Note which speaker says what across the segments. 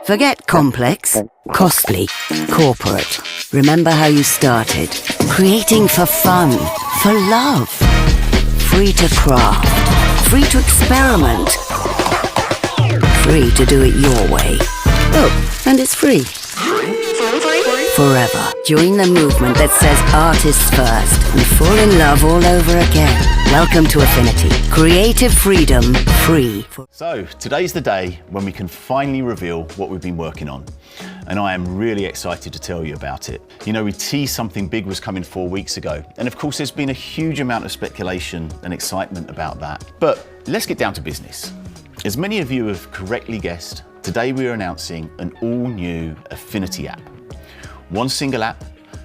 Speaker 1: Forget complex, costly, corporate. Remember how you started. Creating for fun, for love. Free to craft, free to experiment. Free to do it your way. Oh, and it's free. Forever. Join the movement that says artists first and fall in love all over again. Welcome to Affinity. Creative freedom, free.
Speaker 2: So today's the day when we can finally reveal what we've been working on. And I am really excited to tell you about it. You know, we teased something big was coming 4 weeks ago. And of course, there's been a huge amount of speculation and excitement about that. But let's get down to business. As many of you have correctly guessed, today we are announcing an all-new Affinity app. One single app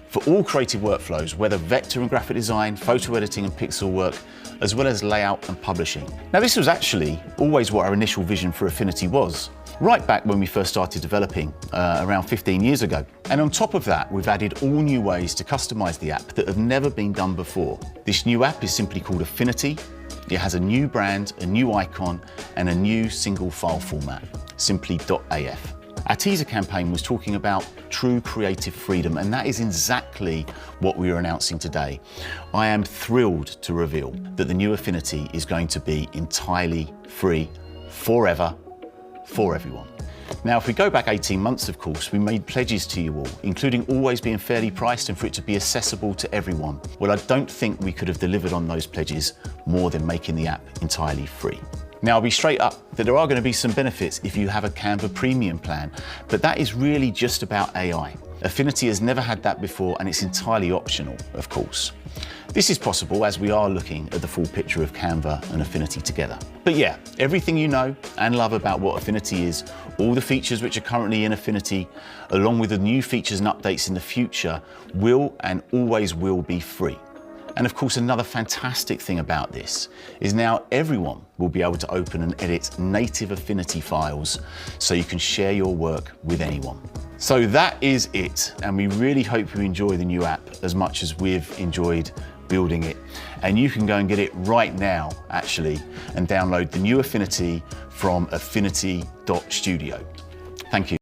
Speaker 2: for all creative workflows, whether vector and graphic design, photo editing and pixel work, as well as layout and publishing. Now, this was actually always what our initial vision for Affinity was, right back when we first started developing around 15 years ago. And on top of that, we've added all new ways to customize the app that have never been done before. This new app is simply called Affinity. It has a new brand, a new icon, and a new single file format, simply .af. Our teaser campaign was talking about true creative freedom, and that is exactly what we are announcing today. I am thrilled to reveal that the new Affinity is going to be entirely free, forever, for everyone. Now, if we go back 18 months, of course, we made pledges to you all, including always being fairly priced and for it to be accessible to everyone. Well, I don't think we could have delivered on those pledges more than making the app entirely free. Now, I'll be straight up that there are going to be some benefits if you have a Canva premium plan, but that is really just about AI. Affinity has never had that before, and it's entirely optional, of course. This is possible as we are looking at the full picture of Canva and Affinity together. But yeah, everything you know and love about what Affinity is, all the features which are currently in Affinity, along with the new features and updates in the future, will and always will be free. And of course, another fantastic thing about this is now everyone will be able to open and edit native Affinity files so you can share your work with anyone. So that is it, and we really hope you enjoy the new app as much as we've enjoyed building it. And you can go and get it right now, actually, and download the new Affinity from affinity.studio. Thank you.